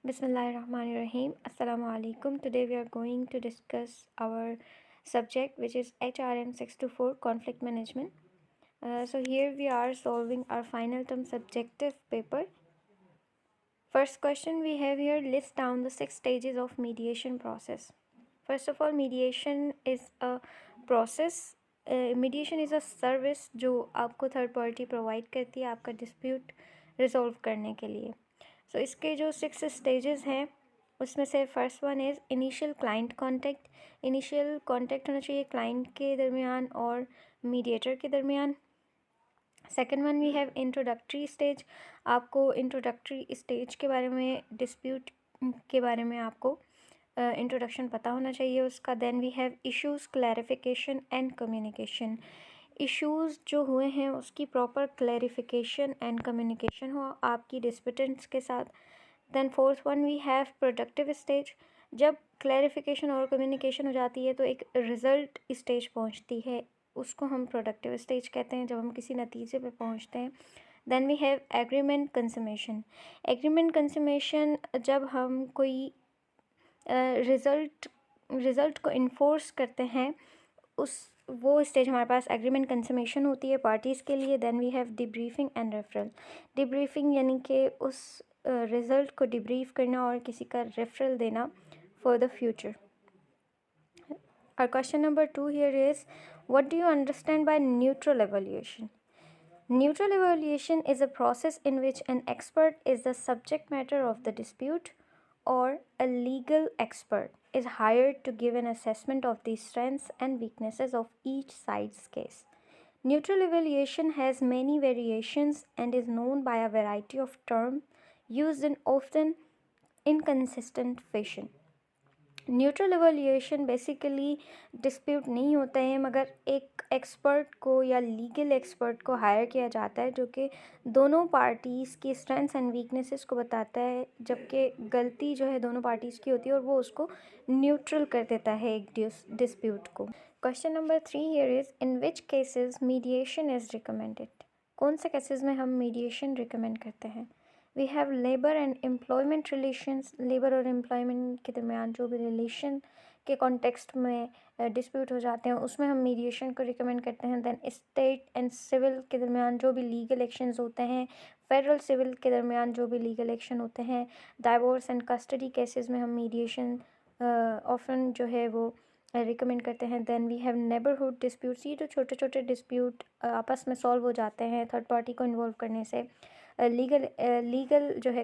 Bismillahirrahmanirrahim. Assalamu alaikum. Today we are going to discuss our subject, which is HRM 624 conflict management. So here we are solving our final term subjective paper. First question we have here, list down the 6 stages of mediation process. First of all, mediation is a process. Mediation is a service जो आपको third party provide करती है आपका dispute resolve करने के लिए. सो इसके जो 6 स्टेजेस हैं उसमें से first one is initial client contact. Initial contact होना चाहिए क्लाइंट के दरमियान और मीडिएटर के दरमियान. Second one we have introductory stage. आपको इंट्रोडक्टरी स्टेज के बारे में, डिस्प्यूट के बारे में आपको इंट्रोडक्शन पता होना चाहिए उसका. Then we have issues, clarification and communication. Issues जो हुए हैं उसकी प्रॉपर क्लैरिफिकेशन एंड कम्युनिकेशन हो आपकी डिस्प्यूटेंट्स के साथ. Then fourth one we have productive stage. जब क्लैरिफिकेशन और कम्युनिकेशन हो जाती है तो एक रिज़ल्ट स्टेज पहुंचती है, उसको हम प्रोडक्टिव स्टेज कहते हैं, जब हम किसी नतीजे पे पहुंचते हैं. Then we have agreement consummation. Agreement consummation जब हम कोई रिज़ल्ट को इन्फोर्स करते हैं, वो स्टेज हमारे पास एग्रीमेंट कंसमेशन होती है पार्टीज़ के लिए. Then we have debriefing and referral. Debriefing यानी कि उस रिज़ल्ट को डिब्रीफ करना और किसी का रेफरल देना for the future. Our question number 2 here is, what do you understand by neutral evaluation? Neutral evaluation is a process in which an expert is the subject matter of the dispute, or a legal expert is hired to give an assessment of the strengths and weaknesses of each side's case. Neutral evaluation has many variations and is known by a variety of terms used in often inconsistent fashion. Neutral evolution basically dispute नहीं होते हैं, मगर एक expert को या legal expert को higher किया जाता है जो कि दोनों पार्टीज़ की स्ट्रेंथ्स एंड वीकनेसेस को बताता है, जबकि गलती जो है दोनों पार्टीज़ की होती है और वो उसको न्यूट्रल कर देता है एक डिस्प्यूट को. Question number 3 here is, in which cases mediation is recommended. कौन से केसेस में हम मीडिएशन रिकमेंड करते हैं. We have labour and employment relations. Labour और एम्प्लॉयमेंट के दरमियान जो भी रिलेशन के कॉन्टेक्स्ट में डिस्प्यूट हो जाते हैं उसमें हम मीडिएशन को रिकमेंड करते हैं. देन स्टेट एंड सिविल के दरमियान जो भी लीगल एक्शंस होते हैं, फेडरल सिविल के दरमियान जो भी लीगल एक्शन होते हैं, डाइवोर्स एंड कस्टडी केसेस में हम मीडिएशन ऑफन जो है वो रिकमेंड करते हैं. Then we have neighbourhood disputes. ये जो छोटे छोटे डिस्प्यूट आपस में सॉल्व हो जाते हैं थर्ड पार्टी को इन्वॉल्व करने से. लीगल जो है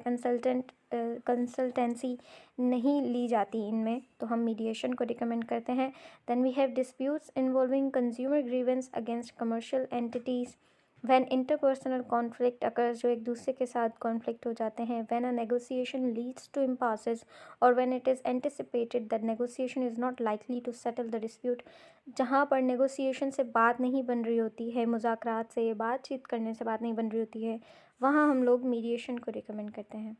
कंसल्टेंसी नहीं ली जाती इनमें, तो हम मीडिएशन को रिकमेंड करते हैं. Then we have disputes involving consumer grievances against commercial entities. When interpersonal conflict occurs, जो एक दूसरे के साथ कॉन्फ्लिक्ट हो जाते हैं. When a negotiation leads to impasses और when it is anticipated that negotiation is not likely to settle the dispute. जहाँ पर नेगोशिएशन से बात नहीं बन रही होती है, मुज़ाकरात से, बातचीत करने से बात नहीं बन रही होती है, वहाँ हम लोग मीडिएशन को रिकमेंड करते हैं.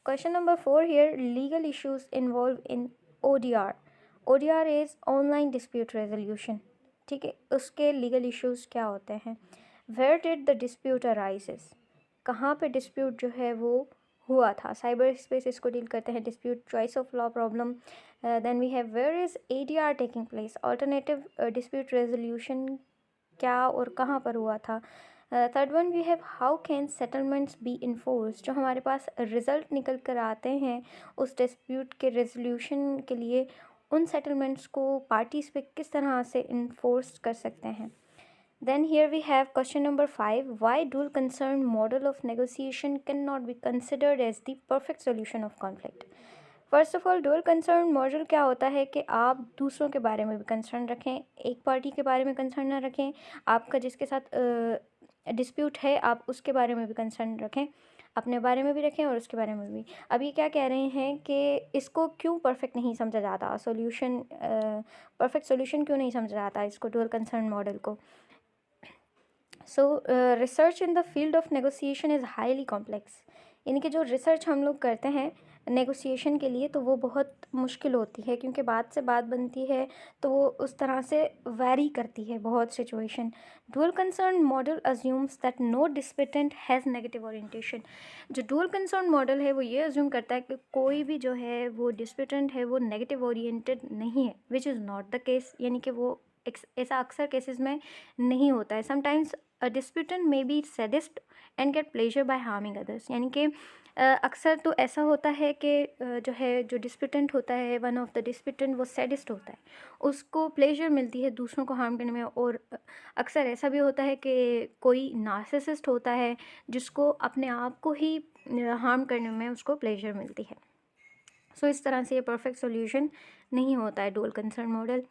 Question number 4 here, legal issues involve in ODR. ODR is online dispute resolution. ठीक है, उसके लीगल इश्यूज़ क्या होते हैं. Where did the dispute arises. कहाँ पे डिस्प्यूट जो है वो हुआ था. साइबर स्पेस इसको डील करते हैं. Dispute choice of law problem. Then we have where is ADR taking place. Alternative dispute resolution क्या और कहाँ पर हुआ था. Third one we have how can settlements be enforce. जो हमारे पास रिज़ल्ट निकल कर आते हैं उस डिस्प्यूट के रेजोल्यूशन के लिए, उन सेटलमेंट्स को पार्टीज़ पे किस तरह से इन्फोर्स कर सकते हैं. Then here we have question number 5. Why dual concern model of negotiation cannot be considered as the perfect solution of conflict. First of all, dual concern model क्या होता है कि आप दूसरों के बारे में भी कंसर्न रखें, एक पार्टी के बारे में कंसर्न ना रखें. आपका जिसके साथ डिस्प्यूट है आप उसके बारे में भी कंसर्न रखें, अपने बारे में भी रखें और उसके बारे में भी. अब ये क्या कह रहे हैं कि इसको क्यों परफेक्ट नहीं समझा जाता, सोल्यूशन परफेक्ट सोल्यूशन क्यों नहीं समझा जाता इसको, डुअल कंसर्न मॉडल को. So, research in the field of negotiation is highly complex. यानी कि जो रिसर्च हम लोग करते हैं नेगोशिएशन के लिए, तो वो बहुत मुश्किल होती है क्योंकि बात से बात बनती है, तो वो उस तरह से वैरी करती है बहुत situation. Dual concern model assumes that no disputant has negative orientation. जो डुअल कंसर्न मॉडल है वो ये अज्यूम करता है कि कोई भी जो है वो डिस्पिटेंट है वो नेगेटिव ओरिएंटेड नहीं है, which is not the case. यानी कि वो ऐसा अक्सर केसेस में नहीं होता है। Sometimes a disputant may be sadist and get pleasure by harming others. यानी कि अक्सर तो ऐसा होता है कि जो डिस्प्यूटेंट होता है, वन ऑफ द डिस्प्यूटेंट वो सैडिस्ट होता है, उसको प्लेजर मिलती है दूसरों को हार्म करने में। और अक्सर ऐसा भी होता है कि कोई नार्सिसिस्ट होता है जिसको अपने आप को ही हार्म करने में उसको प्लेजर मिलती है। सो इस तरह से ये परफेक्ट सोल्यूशन नहीं होता है dual concern model.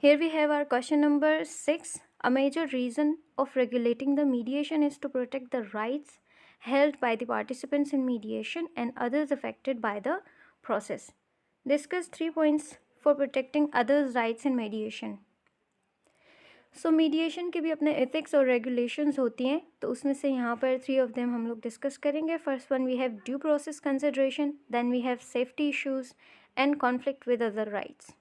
Here we have our question number 6. A major reason of regulating the mediation is to protect the rights held by the participants in mediation and others affected by the process. Discuss 3 points for protecting others' rights in mediation. So mediation के भी अपने ethics और regulations होती हैं, तो उसमें से यहाँ पर 3 ऑफ देम हम लोग डिस्कस करेंगे। First one we have due process consideration, then we have safety issues and conflict with other rights.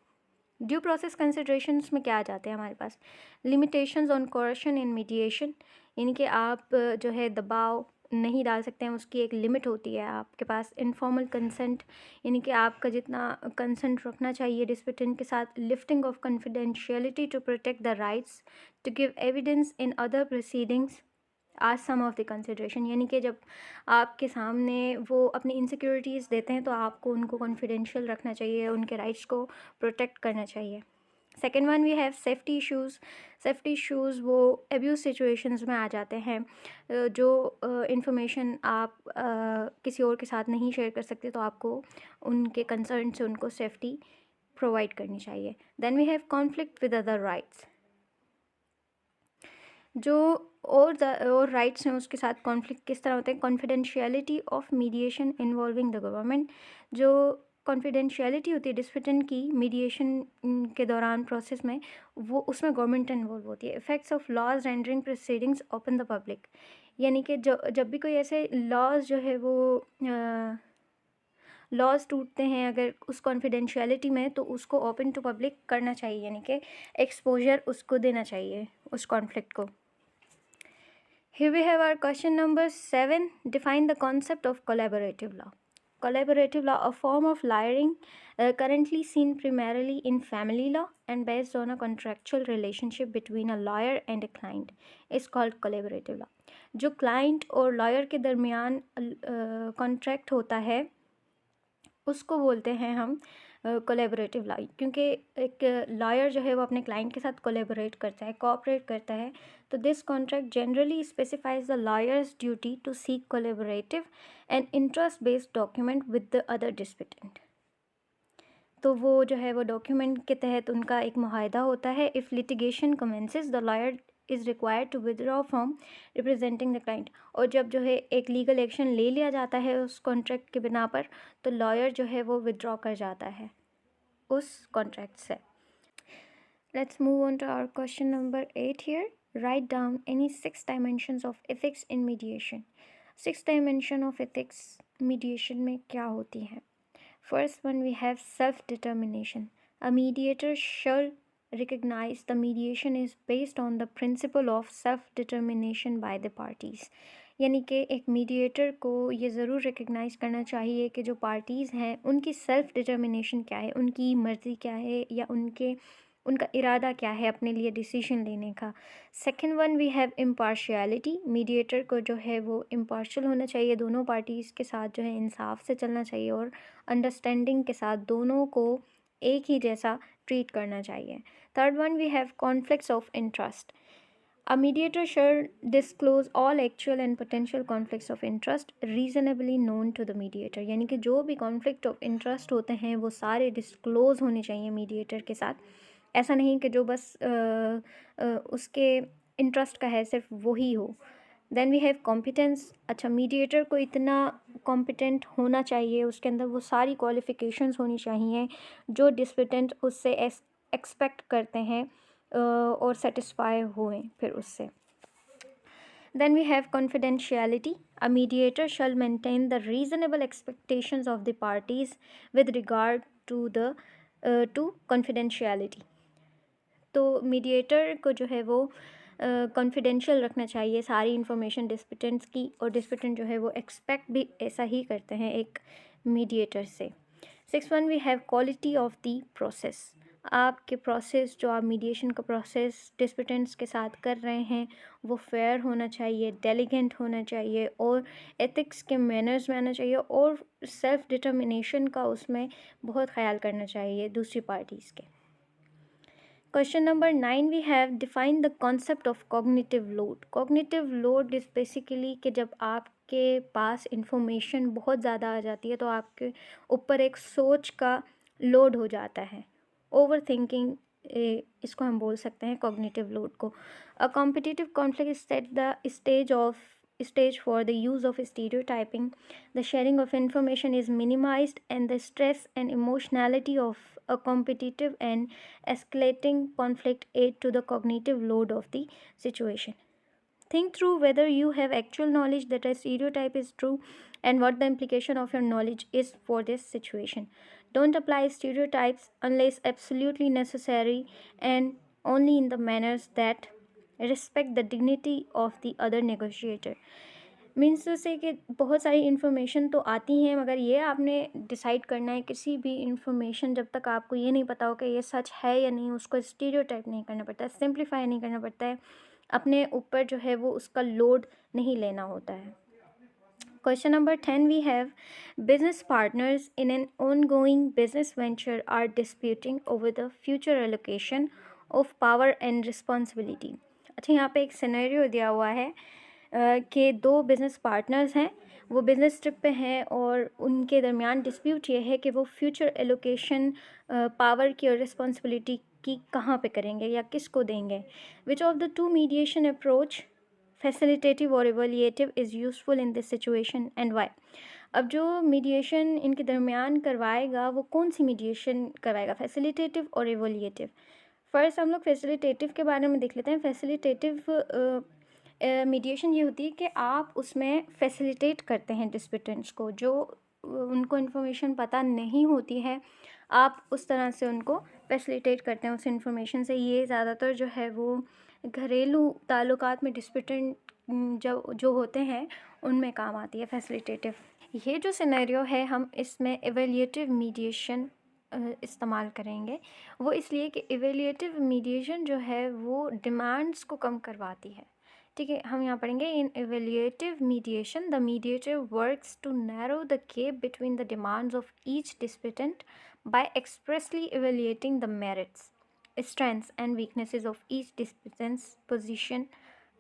Due process considerations में क्या आ जाते हैं हमारे पास? Limitations on coercion in mediation, यानी कि आप जो है दबाव नहीं डाल सकते हैं, उसकी एक लिमिट होती है आपके पास। इनफॉर्मल कंसेंट, यानी कि आपका जितना कंसेंट रखना चाहिए डिस्प्यूटेंट के साथ। Lifting of confidentiality to protect the rights to give evidence in other proceedings are some of the consideration. यानी कि जब आपके सामने वो अपनी इनसिक्योरिटीज़ देते हैं तो आपको उनको कॉन्फिडेंशियल रखना चाहिए, उनके राइट्स को प्रोटेक्ट करना चाहिए। Second one we have safety issues. Safety issues वो एब्यूज़ सिचुएशंस में आ जाते हैं, जो इंफॉर्मेशन आप किसी और के साथ नहीं शेयर कर सकते, तो आपको उनके कंसर्न से उनको सेफ्टी प्रोवाइड करनी चाहिए। Then we have conflict with other rights. जो और राइट्स हैं उसके साथ कॉन्फ्लिक्ट किस तरह होते हैं? Confidentiality of mediation involving the government. जो कॉन्फिडेंशियलिटी होती है डिस्प्यूटेंट की मीडिएशन के दौरान प्रोसेस में, वो उसमें गवर्नमेंट इन्वॉल्व होती है। Effects of laws rendering proceedings open the public, यानी कि जब भी कोई ऐसे लॉज जो है वो लॉज टूटते हैं अगर उस कॉन्फिडेंशियलिटी में, तो उसको ओपन टू पब्लिक करना चाहिए, यानी कि एक्सपोजर उसको देना चाहिए उस कॉन्फ्लिक्ट को। Here we have our question number 7. Define the concept of collaborative law. Collaborative law, a form of lawyering currently seen primarily in family law and based on a contractual relationship between a lawyer and a client, is called collaborative law. जो client और lawyer के दरमियान contract होता है उसको बोलते हैं हम कोलेबरेटिव लॉ, क्योंकि एक लॉयर जो है वो अपने क्लाइंट के साथ कोलेबरेट करता है, कोऑपरेट करता है। तो this contract generally specifies the lawyer's duty to seek collaborative and interest based document with the other disputant. तो वो जो है वो डॉक्यूमेंट के तहत उनका एक मुआहदा होता है। If litigation commences the lawyer is required to withdraw from representing the client. और जब जो है एक लीगल एक्शन ले लिया जाता है उस कॉन्ट्रैक्ट के बिना पर, तो लॉयर जो है वो विदड्रॉ कर जाता है उस कॉन्ट्रैक्ट से। Let's move on to our question number 8 here. Write down any 6 dimensions of ethics in mediation. 6 dimension of ethics mediation में क्या होती हैं? First one we have self-determination. A mediator shall recognize the mediation is based on the principle of self-determination by the parties. यानी कि एक mediator को ये ज़रूर रिकग्नाइज करना चाहिए कि जो पार्टीज़ हैं उनकी सेल्फ डिटर्मिनेशन क्या है, उनकी मर्ज़ी क्या है, या उनका इरादा क्या है अपने लिए डिसीजन लेने का। Second one we have impartiality. Mediator को जो है वो इम्पार्शल होना चाहिए, दोनों पार्टीज़ के साथ जो है इंसाफ से चलना चाहिए और अंडरस्टैंडिंग के साथ दोनों को एक ही जैसा ट्रीट करना चाहिए। Third one we have conflicts of interest. A mediator shall disclose all actual and potential conflicts of interest reasonably known to the mediator. यानी कि जो भी conflict of interest होते हैं वो सारे disclose होने चाहिए mediator के साथ। ऐसा नहीं कि जो बस उसके इंटरेस्ट का है सिर्फ वही हो। Then we have competence. अच्छा, मीडिएटर को इतना कॉम्पिटेंट होना चाहिए, उसके अंदर वो सारी क्वालिफ़िकेशंस होनी चाहिए जो डिस्प्यूटेंट उससे एक्सपेक्ट करते हैं और सेटिस्फाई हुए फिर उससे। Then we have confidentiality. A mediator shall maintain the reasonable expectations of the parties with regard to confidentiality. तो मीडिएटर को जो है वो कॉन्फिडेंशियल रखना चाहिए सारी इन्फॉर्मेशन डिस्प्यूटेंट्स की, और डिस्प्यूटेंट जो है वो एक्सपेक्ट भी ऐसा ही करते हैं एक मीडिएटर से। 6 we have quality of the process. आपके प्रोसेस जो आप मीडिएशन का प्रोसेस डिस्प्यूटेंट्स के साथ कर रहे हैं वो फेयर होना चाहिए, डेलीगेंट होना चाहिए, और एथिक्स के मैनर्स में आना चाहिए, और सेल्फ डिटर्मिनेशन का उसमें बहुत ख्याल करना चाहिए दूसरी पार्टीज़ के। Question number 9 we have define the concept of cognitive load. Cognitive load is basically कि जब आपके पास इंफॉर्मेशन बहुत ज़्यादा आ जाती है तो आपके ऊपर एक सोच का लोड हो जाता है। ओवर थिंकिंग इसको हम बोल सकते हैं कॉग्निटिव लोड को। A competitive conflict set the stage for the use of stereotyping. The sharing of information is minimized, and the stress and emotionality of a competitive and escalating conflict aid to the cognitive load of the situation. Think through whether you have actual knowledge that a stereotype is true and what the implication of your knowledge is for this situation. Don't apply stereotypes unless absolutely necessary, and only in the manners that respect the dignity of the other negotiator. Means to say कि बहुत सारी information तो आती हैं, मगर ये आपने decide करना है किसी भी इन्फॉर्मेशन जब तक आपको ये नहीं पता हो कि ये सच है या नहीं, उसको स्टीरियोटाइप नहीं करना पड़ता है, सिंप्लीफाई नहीं करना पड़ता है, अपने ऊपर जो है वो उसका लोड नहीं लेना होता है। Question number 10 we have business partners in an ongoing business venture are disputing over the future allocation of power and responsibility. अच्छा, यहाँ पे एक सिनेरियो दिया हुआ है कि दो बिज़नेस पार्टनर्स हैं, वो बिज़नेस ट्रिप पे हैं और उनके दरमियान डिस्प्यूट ये है कि वो फ्यूचर एलोकेशन पावर की और रिस्पॉन्सिबिलिटी की कहाँ पे करेंगे या किसको देंगे। Which of the two mediation approach facilitative और evaluative is useful in this situation and why. अब जो मीडिएशन इनके दरमियान करवाएगा वो कौन सी मीडिएशन करवाएगा, फैसिलिटेटिव और एवोलिएटिव। फर्स्ट हम लोग फैसिलिटेटिव के बारे में देख लेते हैं। फैसिलिटेटिव मीडिएशन ये होती है कि आप उसमें फैसिलिटेट करते हैं डिस्प्यूटेंट्स को, जो उनको इन्फॉर्मेशन पता नहीं होती है आप उस तरह से उनको फैसिलिटेट करते हैं उस इन्फॉर्मेशन से। ये ज़्यादातर जो है वो घरेलू ताल्लुकात में डिस्प्यूटेंट जो होते हैं उनमें काम आती है फैसिलिटेटिव। ये जो सिनेरियो है हम इसमें एवेल्यूएटिव मीडिएशन इस्तेमाल करेंगे। वो इसलिए कि एवेल्यूएटिव मीडिएशन जो है वो डिमांड्स को कम करवाती है। ठीक है, हम यहाँ पढ़ेंगे in evaluative mediation the mediator works to narrow the gap between the demands of each disputant by expressly evaluating the merits, strengths and weaknesses of each disputant's position,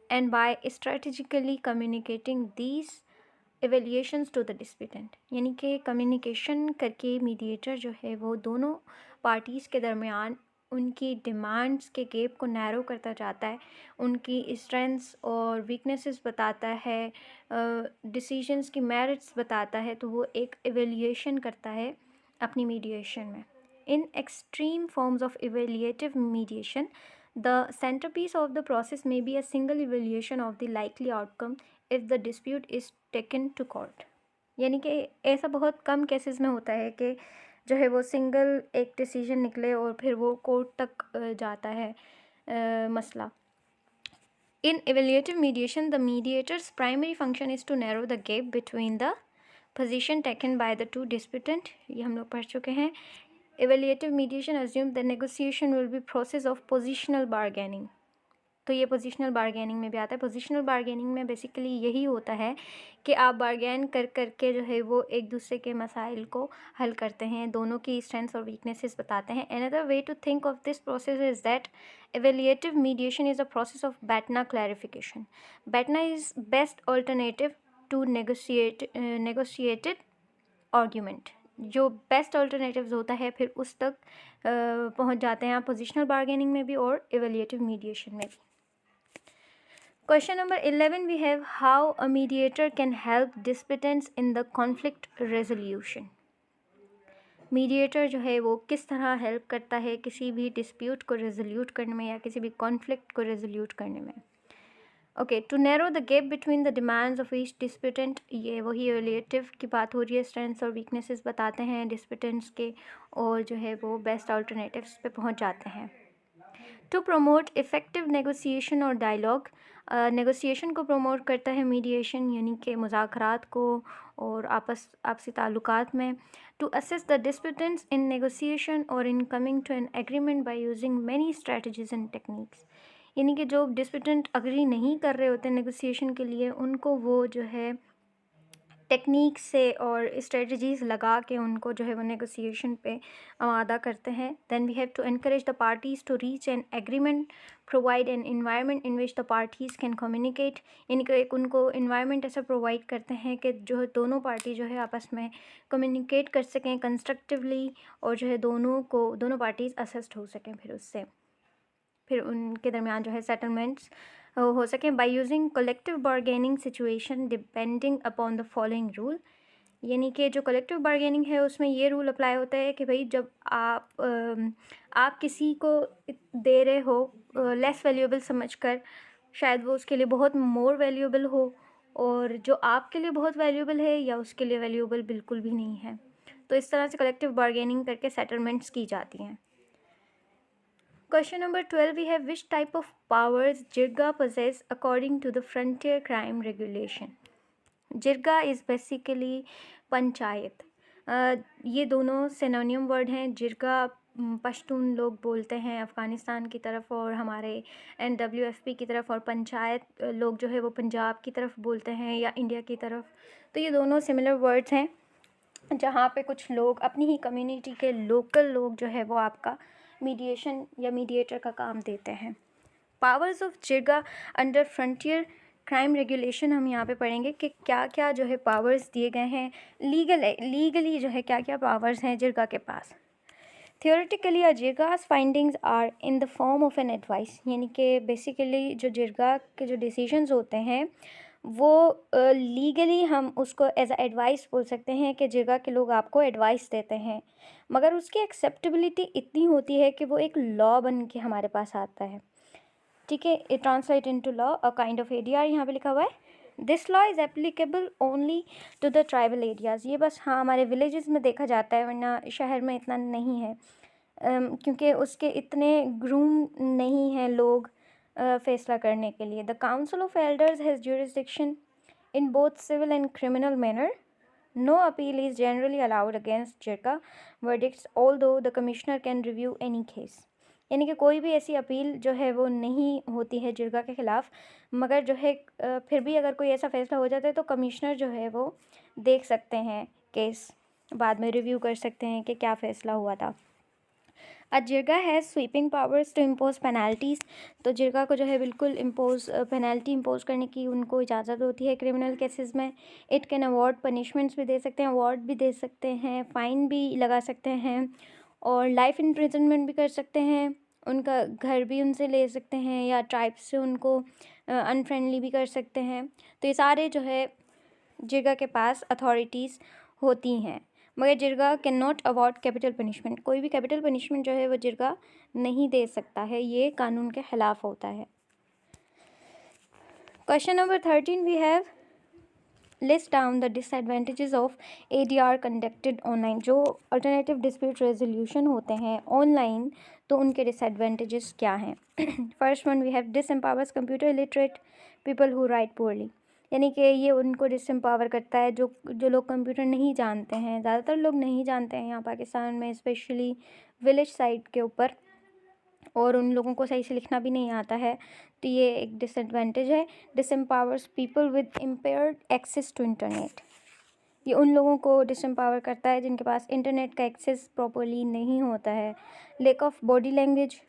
and by strategically communicating these evaluations to the disputant. यानी कि communication करके mediator जो है वो दोनों parties के दरमियान उनकी डिमांड्स के गैप को नैरो करता जाता है, उनकी स्ट्रेंथ्स और वीकनेसेस बताता है, डिसीजंस की मेरिट्स बताता है, तो वो एक एवेल्यूएशन करता है अपनी मीडिएशन में। In extreme forms of evaluative mediation, the centerpiece of the process may be a single evaluation of the likely outcome if the dispute is taken to court. यानी कि ऐसा बहुत कम केसेस में होता है कि जो है वो सिंगल एक डिसीजन निकले और फिर वो कोर्ट तक जाता है मसला। In evaluative mediation, the mediator's primary function is to narrow the gap between the position taken by the two disputant. ये हम लोग पढ़ चुके हैं। Evaluative mediation assumes the negotiation will be process of positional bargaining. तो ये positional bargaining में भी आता है। पोजिशनल बारगेनिंग में बेसिकली यही होता है कि आप बारगेन कर करके जो है वो एक दूसरे के मसाइल को हल करते हैं, दोनों की स्ट्रेंथ्स और वीकनेसेस बताते हैं। Another way to think of this process is that evaluative mediation is a process of BATNA clarification. BATNA is best alternative to negotiated argument. जो बेस्ट अल्टरनेटिव्स होता है फिर उस तक पहुंच जाते हैं आप पोजिशनल बारगेनिंग में भी और एवेल्यूएटिव मीडिएशन में भी। Question number 11 we have how a mediator can help disputants in the conflict resolution. Mediator जो है वो किस तरह हेल्प करता है किसी भी डिस्प्यूट को रेजोल्यूट करने में या किसी भी कॉन्फ्लिक्ट को रेजोल्यूट करने में। Okay, to narrow the gap between the demands of each disputant, ये वही रिलेटिव की बात हो रही है, स्ट्रेंथ्स और वीकनेसेस बताते हैं डिस्प्यूटेंट्स के, और जो है वो बेस्ट अल्टरनेटिव्स पे पहुंच जाते हैं। टू प्रमोट इफ़ेक्टिव नेगोशिएशन और डायलॉग, नेगोशिएशन को प्रमोट करता है मीडिएशन यानी कि मुज़ाकरात को और आपसी ताल्लुकात में। To assist the disputants in negotiation और in coming to an agreement by using many strategies and techniques, यानी कि जो डिस्प्यूटेंट अग्री नहीं कर रहे होते नेगोशिएशन के लिए, उनको वो जो है टेक्निक से और स्ट्रेटजीज़ लगा के उनको जो है वो नेगोशिएशन पे आमादा करते हैं। Then we have to encourage the parties to reach an agreement, provide an environment in which the parties can communicate, यानी कि एक उनको इन्वायरमेंट ऐसा प्रोवाइड करते हैं कि जो है दोनों पार्टी जो है आपस में कम्युनिकेट कर सकें कंस्ट्रक्टिवली, और जो है दोनों पार्टीज़ असिस्ट हो सकें, फिर उनके दरमियान जो है सेटलमेंट्स हो सकें by using collective bargaining situation depending upon the following rule, यानी कि जो कलेक्टिव बार्गेनिंग है उसमें ये रूल अप्लाई होता है कि भाई जब आप किसी को दे रहे हो लेस वैल्यूएबल समझकर, शायद वो उसके लिए बहुत मोर वैल्यूएबल हो, और जो आपके लिए बहुत वैल्यूएबल है या उसके लिए वैल्यूएबल बिल्कुल भी नहीं है, तो इस तरह से कलेक्टिव बार्गेनिंग करके सेटलमेंट्स की जाती हैं। Question number 12, we have which type of powers JIRGA possess according to the Frontier Crime Regulation? JIRGA is basically panchayat. ये दोनों सिनोनियम वर्ड हैं। जिरगा पश्तून लोग बोलते हैं अफ़गानिस्तान की तरफ और हमारे NWFP की तरफ, और पंचायत लोग जो है वो पंजाब की तरफ बोलते हैं या इंडिया की तरफ। तो ये दोनों सिमिलर वर्ड्स हैं जहाँ पे कुछ लोग अपनी ही कम्युनिटी के लोकल लोग जो है वो आपका मीडिएशन या मीडिएटर का काम देते हैं। Powers of jirga under frontier crime regulation हम यहाँ पे पढ़ेंगे कि क्या क्या जो है पावर्स दिए गए हैं, लीगली जो है क्या क्या पावर्स हैं जिरगा के पास। Theoretically jirgas findings are in the form of an advice, यानी कि बेसिकली जो जिरगा के जो डिसीजंस होते हैं वो लीगली हम उसको एज अ एडवाइस बोल सकते हैं कि जिरगा के लोग आपको एडवाइस देते हैं, मगर उसकी एक्सेप्टेबिलिटी इतनी होती है कि वो एक लॉ बन के हमारे पास आता है। ठीक है, it translate into law, a kind of ADR यहाँ पे लिखा हुआ है। This law is applicable only to the tribal areas, ये बस हाँ हमारे विलेजेस में देखा जाता है, वरना शहर में इतना नहीं है, क्योंकि उसके इतने ग्रूम नहीं हैं लोग फैसला करने के लिए। The council of elders has jurisdiction in both civil and criminal manner. No appeal is generally allowed against jirga verdicts although the commissioner can review any case, यानी कि कोई भी ऐसी अपील जो है वो नहीं होती है जिरगा के ख़िलाफ़, मगर जो है फिर भी अगर कोई ऐसा फैसला हो जाता है तो कमिश्नर जो है वो देख सकते हैं केस, बाद में रिव्यू कर सकते हैं कि क्या फ़ैसला हुआ था। Jirga has sweeping powers to impose penalties, तो जिरगा को जो है बिल्कुल पेनल्टी इम्पोज करने की उनको इजाज़त होती है क्रिमिनल केसेस में। इट कैन अवॉर्ड पनिशमेंट्स भी दे सकते हैं, अवार्ड भी दे सकते हैं, फ़ाइन भी लगा सकते हैं, और लाइफ इम्प्रिजनमेंट भी कर सकते हैं, उनका घर भी उनसे ले सकते हैं, या ट्राइब्स से उनको अनफ्रेंडली भी कर सकते हैं। तो ये सारे जो है जिरगा के पास अथॉरिटीज़ होती हैं, मगर jirga can not award capital punishment, कोई भी कैपिटल पनिशमेंट जो है वो जिरगा नहीं दे सकता है, ये कानून के ख़िलाफ़ होता है। Question number 13 we have list down the disadvantages of ADR conducted online. जो अल्टरनेटिव डिस्प्यूट रेजोल्यूशन होते हैं ऑनलाइन, तो उनके डिसएडवांटेजेस क्या हैं। First one we have disempowers computer illiterate people who write poorly, यानी कि ये उनको डिसएम्पावर करता है जो लोग कंप्यूटर नहीं जानते हैं। ज़्यादातर लोग नहीं जानते हैं यहाँ पाकिस्तान में, स्पेशली विलेज साइड के ऊपर, और उन लोगों को सही से लिखना भी नहीं आता है, तो ये एक डिसएडवांटेज है। Disempowers people with impaired access to internet, ये उन लोगों को डिसएम्पावर करता है जिनके पास इंटरनेट का एक्सेस प्रॉपर्ली नहीं होता है। Lack of body language,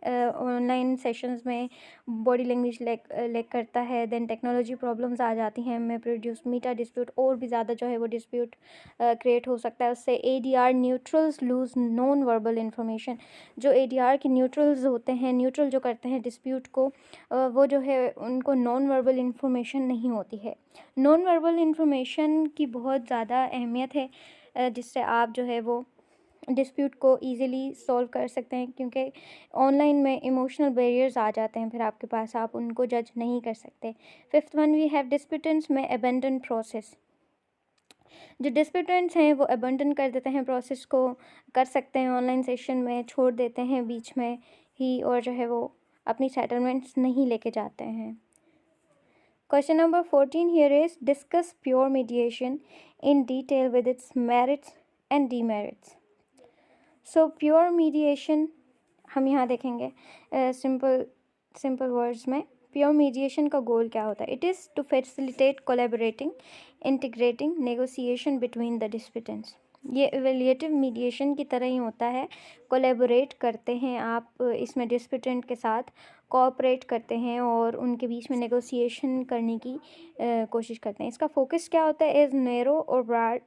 online sessions में बॉडी लैंग्वेज लैक करता है। देन टेक्नोलॉजी प्रॉब्लम्स आ जाती हैं, में प्रोड्यूस मीटा डिस्प्यूट, और भी ज़्यादा जो है वो डिस्प्यूट क्रिएट हो सकता है उससे। ADR neutrals lose non verbal information, जो ADR के न्यूट्रल्स होते हैं, न्यूट्रल जो करते हैं डिस्प्यूट को, वो जो है उनको नॉन वर्बल इंफॉर्मेशन नहीं होती है। नॉन वर्बल इंफॉर्मेशन की बहुत ज़्यादा अहमियत है, जिससे आप जो है वो डिस्प्यूट को ईज़िली सॉल्व कर सकते हैं, क्योंकि ऑनलाइन में इमोशनल बैरियर्स आ जाते हैं फिर आपके पास, आप उनको जज नहीं कर सकते। 5th one we have disputants में अबेंडन प्रोसेस। जो डिस्प्यूटेंट्स हैं वो अबेंडन कर देते हैं प्रोसेस को, कर सकते हैं ऑनलाइन सेशन में, छोड़ देते हैं बीच में ही, और जो है वो अपनी सेटलमेंट्स नहीं लेके जाते हैं। Question number 14 here is discuss pure mediation in detail with its merits and demerits. So pure mediation हम यहाँ देखेंगे सिंपल वर्ड्स में प्योर मीडिएशन का गोल क्या होता है। It is to facilitate collaborating integrating negotiation between the disputants. ये evaluative mediation की तरह ही होता है, कोलैबोरेट करते हैं आप इसमें डिस्प्यूटेंट के साथ, कोऑपरेट करते हैं और उनके बीच में नेगोशिएशन करने की कोशिश करते हैं। इसका फोकस क्या होता है, एज नैरो और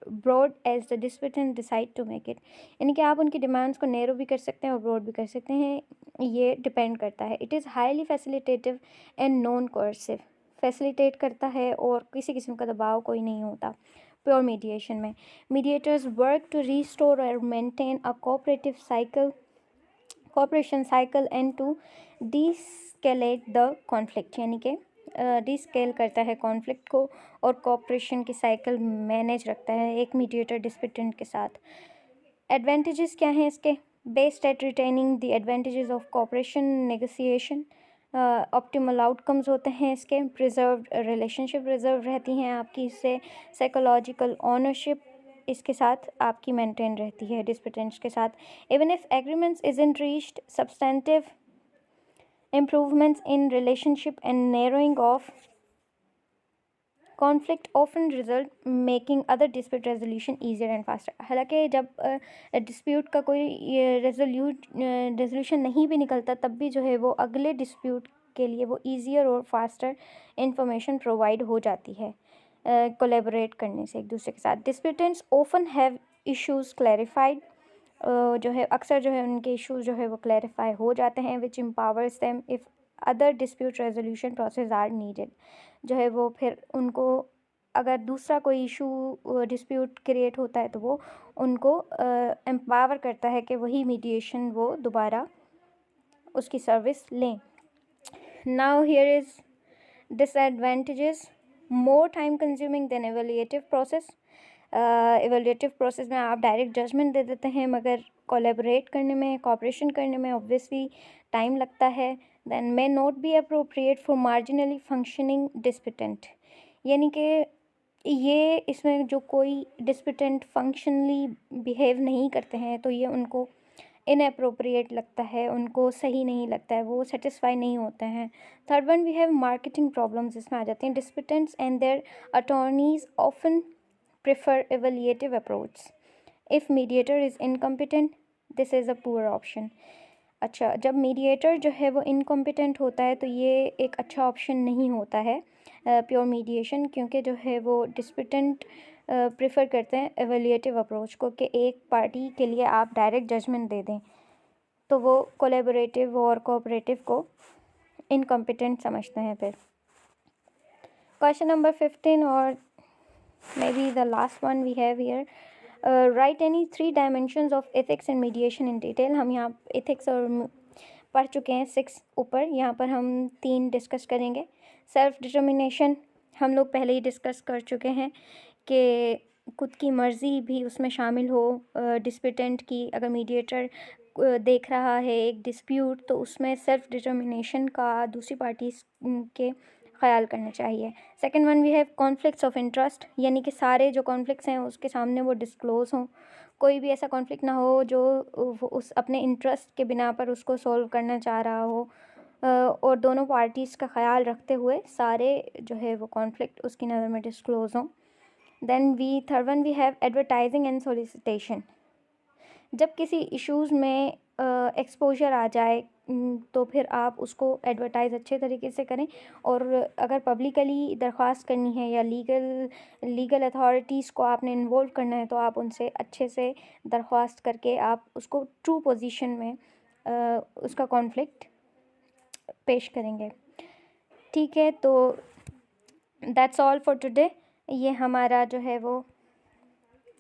broad as the disputant decide to make it. यानी कि आप उनकी डिमांड्स को नैरो भी कर सकते हैं और ब्रॉड भी कर सकते हैं, ये डिपेंड करता है। It is highly facilitative and non coercive. Facilitate करता है और किसी किस्म का दबाव कोई नहीं होता प्योर मीडिएशन में। मीडिएटर्स वर्क टू रीस्टोर और maintain a cooperation cycle and to deescalate the conflict. यानी कि डीस्केल करता है कॉन्फ्लिक्ट को और कोऑपरेशन की साइकिल मैनेज रखता है एक मीडिएटर डिस्प्यूटेंट के साथ। एडवांटेजेस क्या हैं इसके, based eight retaining the advantages of cooperation negotiation, optimal outcomes होते हैं इसके, प्रिजर्व्ड रिलेशनशिप रिजर्व रहती हैं आपकी, इससे साइकोलॉजिकल ओनरशिप इसके साथ आपकी मेंटेन रहती है डिस्प्यूटेंट्स के साथ। Even if agreements isn't reached, substantive improvements in relationship and narrowing of conflict often result making other dispute resolution easier and faster। हालांकि जब डिस्प्यूट का कोई रेजोल्यूशन नहीं भी निकलता तब भी जो है वो अगले डिस्प्यूट के लिए वो ईजियर और फास्टर इंफॉर्मेशन प्रोवाइड हो जाती है कोलैबोरेट करने से एक दूसरे के साथ। Disputants often have issues clarified, जो है अक्सर जो है उनके इश्यूज जो है वो क्लैरिफाई हो जाते हैं, which empowers them if other dispute resolution process are needed. जो है वो फिर उनको अगर दूसरा कोई इशू डिस्प्यूट क्रिएट होता है तो वो उनको एम्पावर करता है कि वही मीडिएशन वो दोबारा उसकी सर्विस लें। Now here is disadvantages, more time consuming than evaluative process. Evaluative process में आप डायरेक्ट जजमेंट दे देते हैं, मगर कोलैबोरेट करने में, कोऑपरेशन करने में ऑब्वियसली टाइम लगता है। Then may not be appropriate for marginally functioning disputant. यानी कि ये इसमें जो कोई डिस्प्यूटेंट फंक्शनली बिहेव नहीं करते हैं तो ये उनको इनअप्रोप्रिएट लगता है, उनको सही नहीं लगता है, वो सेटिस्फाई नहीं होते हैं। Third one we have marketing problems, इसमें आ जाते हैं। Disputants and their attorneys often prefer evaluative approach. If mediator is incompetent, this is a poor option. अच्छा, जब मीडिएटर जो है वो इनकॉम्पिटेंट होता है तो ये एक अच्छा ऑप्शन नहीं होता है प्योर मीडिएशन, क्योंकि जो है वो डिस्प्यूटेंट प्रेफर करते हैं एवेल्युएटिव अप्रोच को, कि एक पार्टी के लिए आप डायरेक्ट जजमेंट दे दें, तो वो कोलैबोरेटिव और कोऑपरेटिव को इनकॉम्पिटेंट समझते हैं। फिर क्वेश्चन नंबर 15 और maybe the last one we have here, write any 3 dimensions of ethics and mediation in detail। हम यहाँ ethics और पढ़ चुके हैं 6 ऊपर, यहाँ पर हम 3 डिस्कस करेंगे। सेल्फ डिटर्मिनेशन हम लोग पहले ही डिस्कस कर चुके हैं कि खुद की मर्ज़ी भी उसमें शामिल हो डिस्प्यूटेंट की। अगर मीडिएटर देख रहा है एक डिस्प्यूट तो उसमें सेल्फ डिटर्मिनेशन का दूसरी पार्टी के ख्याल करना चाहिए। Second one we have conflicts of interest, यानी कि सारे जो कॉन्फ्लिक्ट्स हैं उसके सामने वो डिस्क्लोज हों, कोई भी ऐसा कॉन्फ्लिक्ट ना हो जो उस अपने इंटरेस्ट के बिना पर उसको सॉल्व करना चाह रहा हो, और दोनों पार्टीज़ का ख्याल रखते हुए सारे जो है वो कॉन्फ्लिक्ट उसकी नज़र में डिस्क्लोज हों। Then third one we have advertising and solicitation. जब किसी इश्यूज़ में एक्सपोजर आ जाए तो फिर आप उसको एडवर्टाइज़ अच्छे तरीके से करें, और अगर पब्लिकली दरख्वास्त करनी है या लीगल अथॉरिटीज़ को आपने इन्वॉल्व करना है तो आप उनसे अच्छे से दरख्वास्त करके आप उसको ट्रू पोजीशन में उसका कॉन्फ्लिक्ट पेश करेंगे। ठीक है, तो दैट्स ऑल फॉर टुडे। ये हमारा जो है वो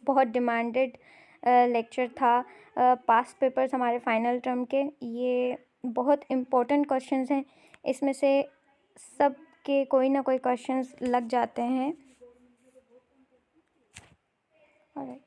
बहुत डिमांडेड लेक्चर था। पास्ट पेपर्स हमारे फाइनल टर्म के, ये बहुत इम्पोर्टेंट क्वेश्चंस हैं, इसमें से सब के कोई ना कोई क्वेश्चंस लग जाते हैं। ऑलराइट।